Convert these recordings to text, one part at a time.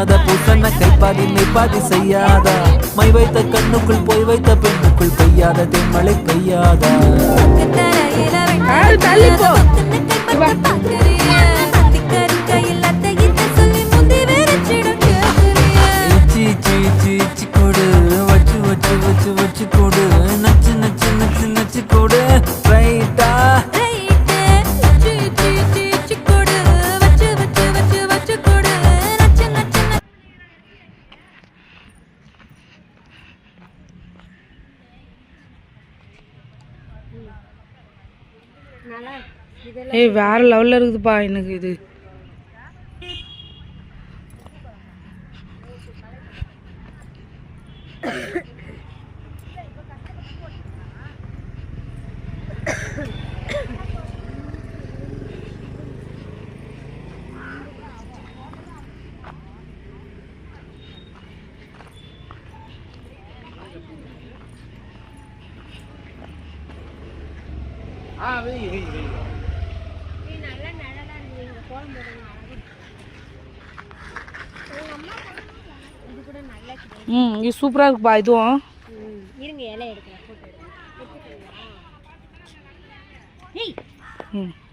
மன்மத பூசன கைப்பாதி மெய்ப்பாதி செய்யாதா my வைத்த கண்ணுக்குள் போய் வைத்த பெண்ணுக்குள் பெய்யாத தென்மழை பெய்யாதா கொடு வச்சு வச்சு வச்சு வச்சு கொடு நச்சு நச்சு நச்சு நச்சு கொடு ரைட்டா ஏய் வேற லெவல்ல இருக்குதுப்பா எனக்கு இது இது சூப்பரா இருக்குப்பா இதுவும் இருங்க இலை எடுக்கிறேன் போட்டோ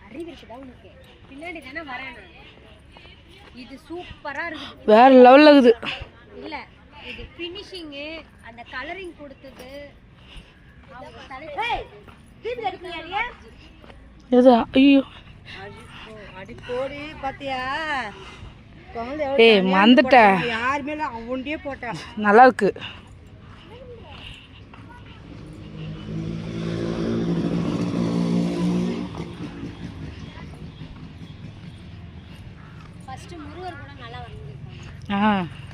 அறிவு இருக்குதா உனக்கு பின்னாடி தானே வரேன் இது சூப்பரா இருக்கு வேற லெவல்ல இருக்குது இல்ல இது ஃபினிஷிங் அந்த கலரிங் கொடுத்தது எது ஐயோ அடி போடி பாத்தியா ஏய் மறந்துட்டேன் யார் மேல அவன்டே போட்டா நல்லா இருக்கு ஃபர்ஸ்ட் முருகர் கூட நல்லா வந்திருக்காங்க